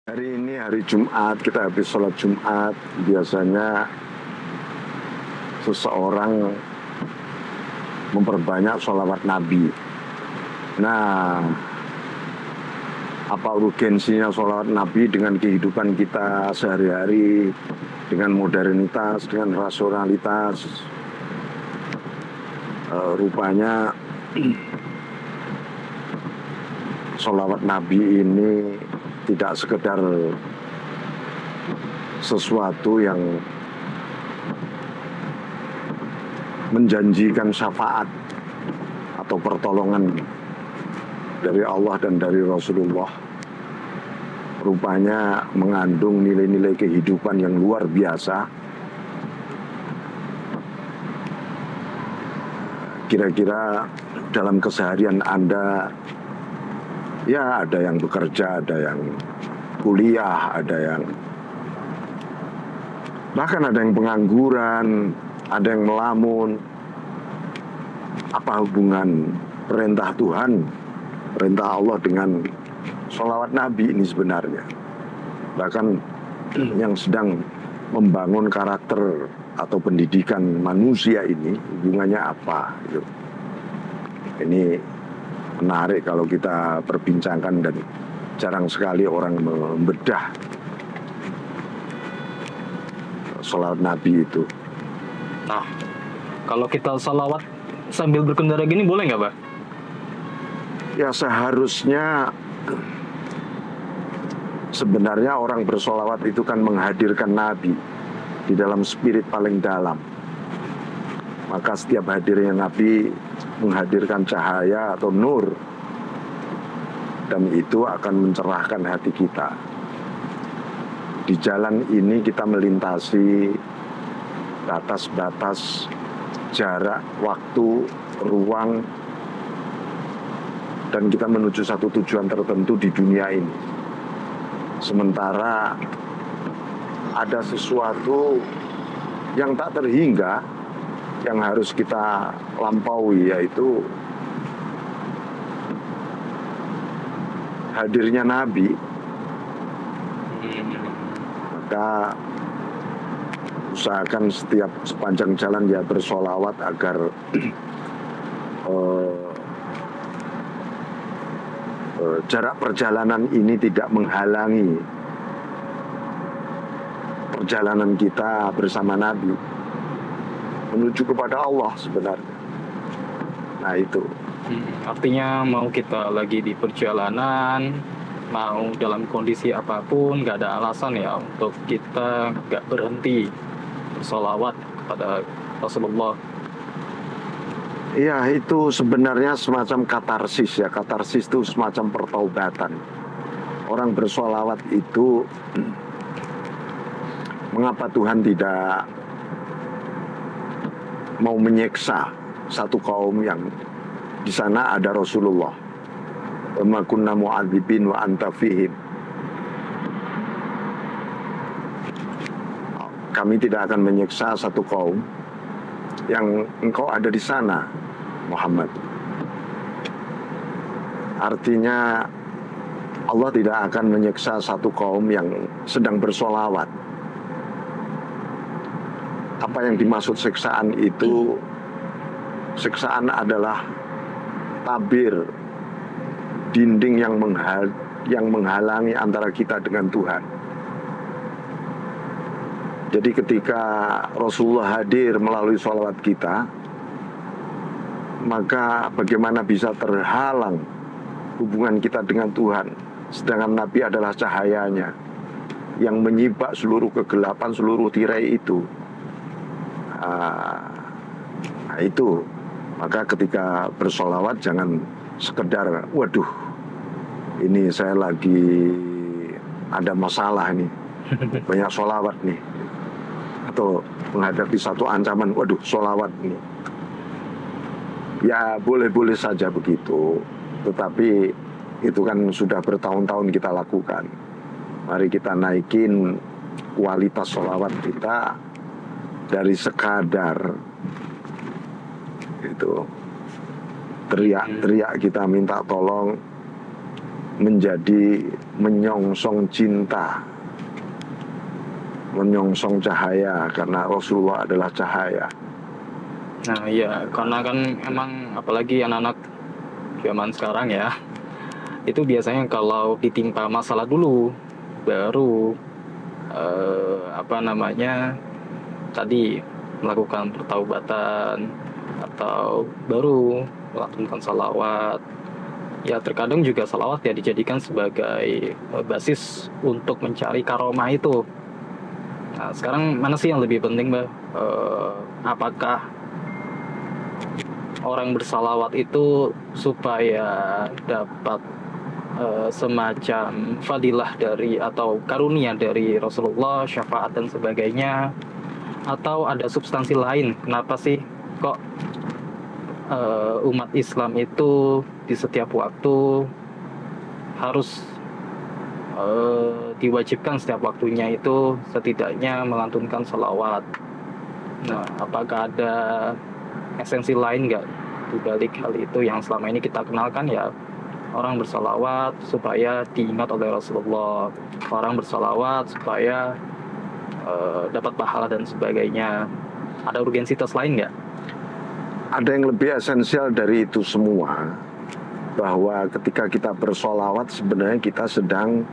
Hari ini hari Jumat, kita habis sholat Jumat. Biasanya seseorang memperbanyak sholawat Nabi. Nah, apa urgensinya sholawat Nabi dengan kehidupan kita sehari-hari, dengan modernitas, dengan rasionalitas? Rupanya sholawat Nabi ini tidak sekedar sesuatu yang menjanjikan syafaat atau pertolongan dari Allah dan dari Rasulullah. Rupanya mengandung nilai-nilai kehidupan yang luar biasa. Kira-kira dalam keseharian Anda, ya ada yang bekerja, ada yang kuliah, ada yang bahkan ada yang pengangguran, ada yang melamun. Apa hubungan perintah Tuhan, perintah Allah dengan sholawat Nabi ini sebenarnya? Bahkan yang sedang membangun karakter atau pendidikan manusia ini hubungannya apa? Ini menarik kalau kita perbincangkan, dan jarang sekali orang membedah sholawat Nabi itu. Nah, kalau kita salawat sambil berkendara gini boleh nggak, Pak? Ya seharusnya sebenarnya orang bersolawat itu kan menghadirkan Nabi di dalam spirit paling dalam. Maka setiap hadirnya Nabi menghadirkan cahaya atau nur, dan itu akan mencerahkan hati kita. Di jalan ini kita melintasi batas-batas jarak, waktu, ruang, dan kita menuju satu tujuan tertentu di dunia ini. Sementara ada sesuatu yang tak terhingga yang harus kita lampaui, yaitu hadirnya Nabi. Maka usahakan setiap sepanjang jalan ya bersolawat agar jarak perjalanan ini tidak menghalangi perjalanan kita bersama Nabi menuju kepada Allah sebenarnya. Nah itu. Artinya mau kita lagi di perjalanan, mau dalam kondisi apapun, nggak ada alasan ya untuk kita nggak berhenti bersolawat kepada Rasulullah. Iya, itu sebenarnya semacam katarsis ya. Katarsis itu semacam pertaubatan. Orang bersolawat itu, mengapa Tuhan tidak mau menyiksa satu kaum yang di sana ada Rasulullah? Wa ma kunna mu'adzibin wa anta fihim. Kami tidak akan menyiksa satu kaum yang engkau ada di sana, Muhammad. Artinya Allah tidak akan menyiksa satu kaum yang sedang bersolawat. Apa yang dimaksud siksaan itu? Siksaan adalah tabir, dinding yang menghalangi antara kita dengan Tuhan. Jadi ketika Rasulullah hadir melalui sholawat kita, maka bagaimana bisa terhalang hubungan kita dengan Tuhan, sedangkan Nabi adalah cahayanya yang menyibak seluruh kegelapan, seluruh tirai itu. Nah itu, maka ketika bersolawat jangan sekedar, waduh ini saya lagi ada masalah nih, banyak solawat nih, atau menghadapi satu ancaman, waduh solawat nih. Ya boleh-boleh saja begitu, tetapi itu kan sudah bertahun-tahun kita lakukan. Mari kita naikin kualitas solawat kita dari sekadar itu teriak-teriak kita minta tolong menjadi menyongsong cinta, menyongsong cahaya, karena Rasulullah adalah cahaya. Nah iya, karena kan emang apalagi anak-anak zaman sekarang ya, itu biasanya kalau ditimpa masalah dulu, baru apa namanya tadi melakukan pertaubatan atau baru melakukan salawat. Ya terkadang juga salawat ya dijadikan sebagai basis untuk mencari karomah itu. Nah sekarang mana sih yang lebih penting, Mbak? Apakah orang bersalawat itu supaya dapat semacam fadilah dari atau karunia dari Rasulullah, syafaat dan sebagainya, atau ada substansi lain? Kenapa sih kok umat Islam itu di setiap waktu harus diwajibkan setiap waktunya itu setidaknya melantunkan salawat? Nah, apakah ada esensi lain nggak di balik hal itu yang selama ini kita kenalkan ya? Orang bersalawat supaya diingat oleh Rasulullah, orang bersalawat supaya dapat pahala dan sebagainya. Ada urgensitas lain nggak? Ada yang lebih esensial dari itu semua, bahwa ketika kita bersolawat sebenarnya kita sedang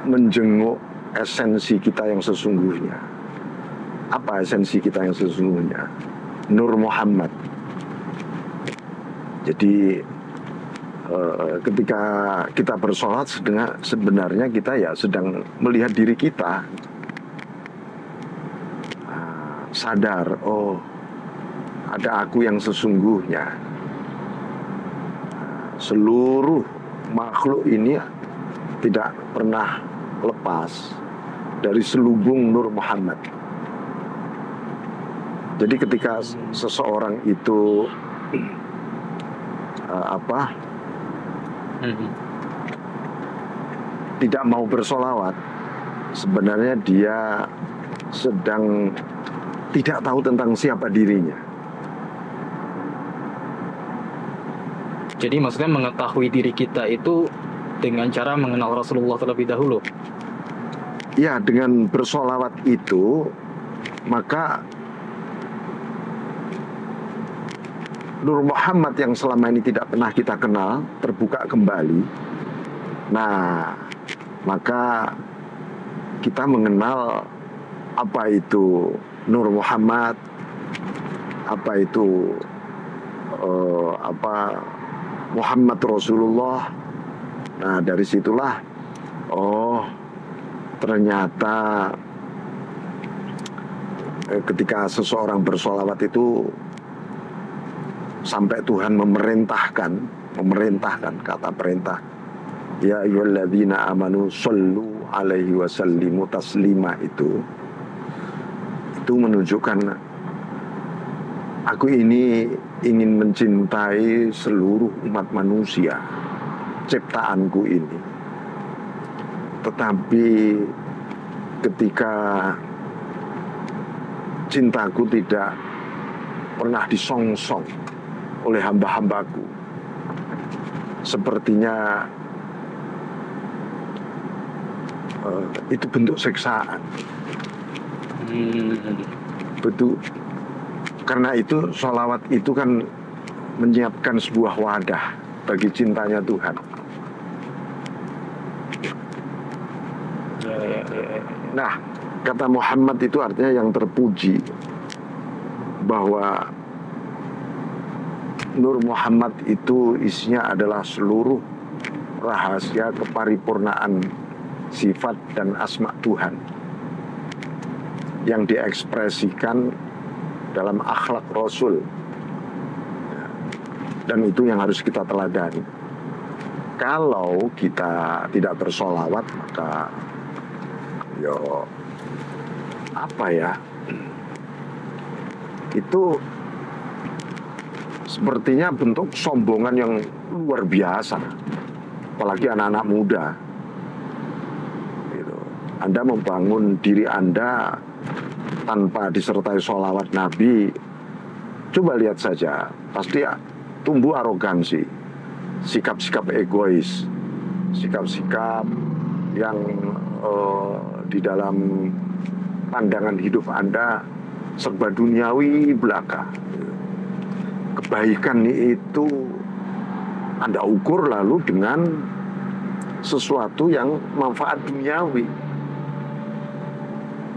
menjenguk esensi kita yang sesungguhnya. Apa esensi kita yang sesungguhnya? Nur Muhammad. Jadi ketika kita bersolat sebenarnya kita ya sedang melihat diri kita, sadar, oh ada aku yang sesungguhnya. Seluruh makhluk ini tidak pernah lepas dari selubung Nur Muhammad. Jadi ketika seseorang itu tidak mau bersolawat, sebenarnya dia sedang tidak tahu tentang siapa dirinya. Jadi maksudnya mengetahui diri kita itu dengan cara mengenal Rasulullah terlebih dahulu. Ya, dengan bersolawat itu maka Nur Muhammad yang selama ini tidak pernah kita kenal terbuka kembali. Nah, maka kita mengenal apa itu Nur Muhammad, apa itu Muhammad Rasulullah. Nah, dari situlah, oh ternyata ketika seseorang bersolawat itu sampai Tuhan memerintahkan kata perintah, ya ayyuhalladzina amanu shollu alaihi wasallimu taslima, itu menunjukkan aku ini ingin mencintai seluruh umat manusia, ciptaanku ini. Tetapi ketika cintaku tidak pernah disongsong oleh hamba-hambaku, sepertinya itu bentuk siksaan. Betul. Karena itu sholawat itu kan menyiapkan sebuah wadah bagi cintanya Tuhan. Nah, kata Muhammad itu artinya yang terpuji, bahwa Nur Muhammad itu isinya adalah seluruh rahasia keparipurnaan sifat dan asma Tuhan yang diekspresikan dalam akhlak Rasul, dan itu yang harus kita teladani. Kalau kita tidak bersolawat, maka itu sepertinya bentuk sombongan yang luar biasa, apalagi anak-anak muda. Anda membangun diri Anda tanpa disertai sholawat Nabi, coba lihat saja, pasti tumbuh arogansi, sikap-sikap egois, sikap-sikap yang di dalam pandangan hidup Anda serba duniawi belaka. Kebaikan itu Anda ukur lalu dengan sesuatu yang manfaat duniawi.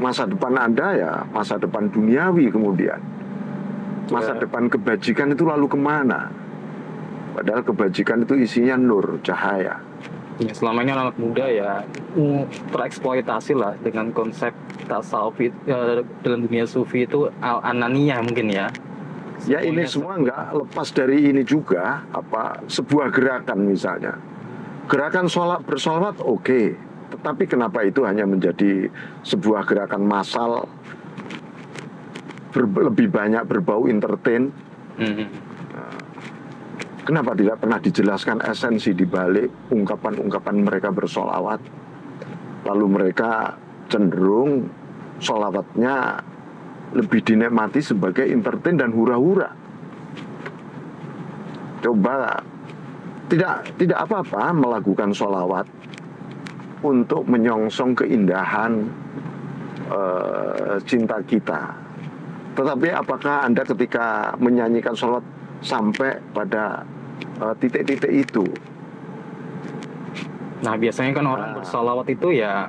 Masa depan Anda ya masa depan duniawi kemudian. Masa depan kebajikan itu lalu kemana? Padahal kebajikan itu isinya nur, cahaya. Ya, selama ini anak muda ya tereksploitasi lah dengan konsep tasawuf dalam dunia sufi itu al-ananiyah mungkin ya. Ya ini semua nggak lepas dari ini juga, sebuah gerakan misalnya. Gerakan bersolawat oke. Tetapi kenapa itu hanya menjadi sebuah gerakan massal, lebih banyak berbau entertain? Kenapa tidak pernah dijelaskan esensi di balik ungkapan-ungkapan mereka bersolawat? Lalu mereka cenderung solawatnya lebih dinikmati sebagai entertain dan hura-hura. Coba tidak apa-apa melakukan solawat untuk menyongsong keindahan cinta kita. Tetapi apakah Anda ketika menyanyikan solawat sampai pada titik-titik itu? Nah biasanya kan orang bersolawat itu ya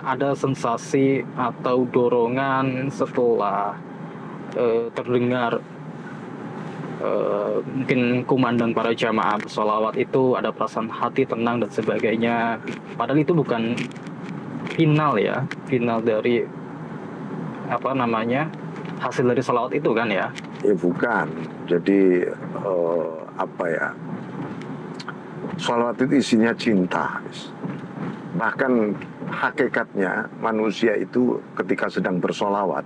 ada sensasi atau dorongan setelah terdengar mungkin kumandang para jamaah bersolawat itu, ada perasaan hati tenang dan sebagainya. Padahal itu bukan final ya, final dari hasil dari solawat itu kan ya? Ya bukan. Jadi solawat itu isinya cinta. Bahkan hakikatnya manusia itu ketika sedang bersolawat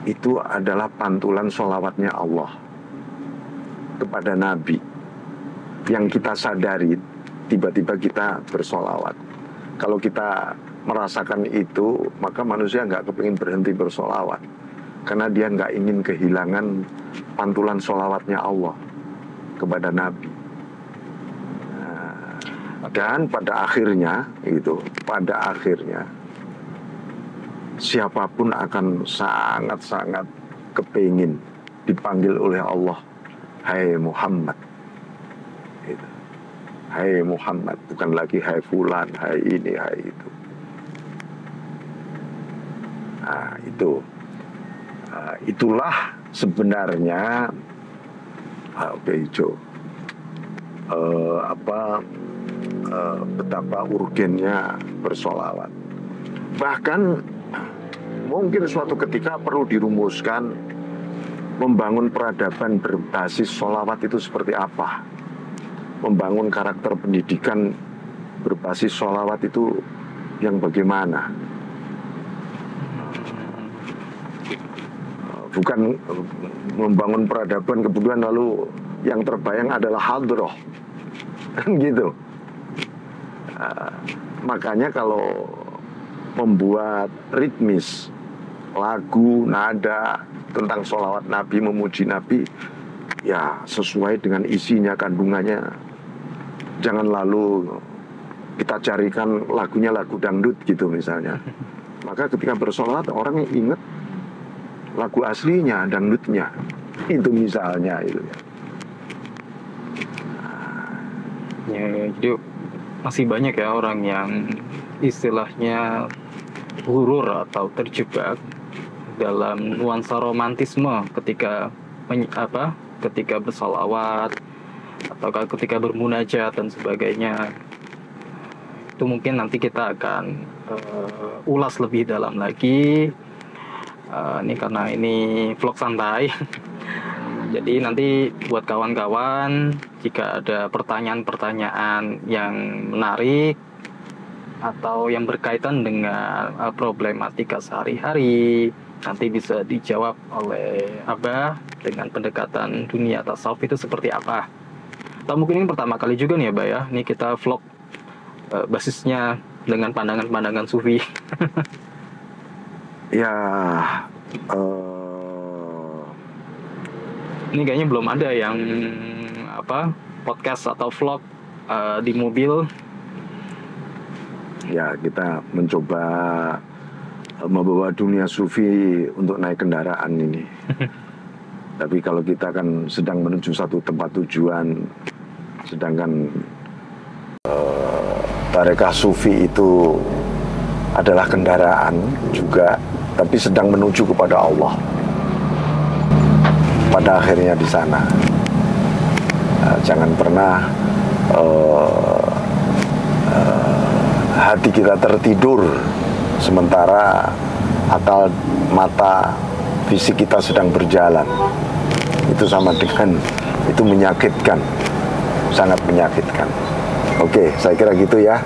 itu adalah pantulan solawatnya Allah kepada Nabi. Yang kita sadari tiba-tiba kita bersolawat. Kalau kita merasakan itu, maka manusia nggak kepingin berhenti bersolawat, karena dia nggak ingin kehilangan pantulan solawatnya Allah kepada Nabi. Dan pada akhirnya siapapun akan sangat-sangat kepingin dipanggil oleh Allah, hai Muhammad. Hai Muhammad, bukan lagi hai fulan, hai ini, hai itu. Nah, itulah sebenarnya betapa urgennya bersolawat. Bahkan mungkin suatu ketika perlu dirumuskan membangun peradaban berbasis solawat itu seperti apa. Membangun karakter pendidikan berbasis solawat itu yang bagaimana. Bukan membangun peradaban kemudian lalu yang terbayang adalah hadroh, gitu. Makanya kalau membuat ritmis lagu, nada tentang sholawat Nabi, memuji Nabi, ya sesuai dengan isinya, kandungannya. Jangan lalu kita carikan lagunya lagu dangdut gitu misalnya. Maka ketika bersolawat orang ingat lagu aslinya, dangdutnya. Itu misalnya itu ya. Ya, jadi masih banyak ya orang yang istilahnya gurur atau terjebak dalam nuansa romantisme ketika ketika bersalawat atau ketika bermunajat dan sebagainya. Itu mungkin nanti kita akan ulas lebih dalam lagi. Ini karena ini vlog santai. Jadi nanti buat kawan-kawan, jika ada pertanyaan-pertanyaan yang menarik atau yang berkaitan dengan problematika sehari-hari, nanti bisa dijawab oleh Abah dengan pendekatan dunia tasawuf itu seperti apa. Atau mungkin ini pertama kali juga nih ya, Abah ya. Ini kita vlog basisnya dengan pandangan-pandangan sufi. Ya, ini kayaknya belum ada yang podcast atau vlog di mobil Ya, kita mencoba membawa dunia sufi untuk naik kendaraan ini. Tapi kalau kita kan sedang menuju satu tempat tujuan, sedangkan tarekah sufi itu adalah kendaraan juga, tapi sedang menuju kepada Allah. Pada akhirnya di sana, jangan pernah hati kita tertidur sementara akal, mata, fisik kita sedang berjalan. Itu sama dengan, itu menyakitkan, sangat menyakitkan. Oke, saya kira gitu ya.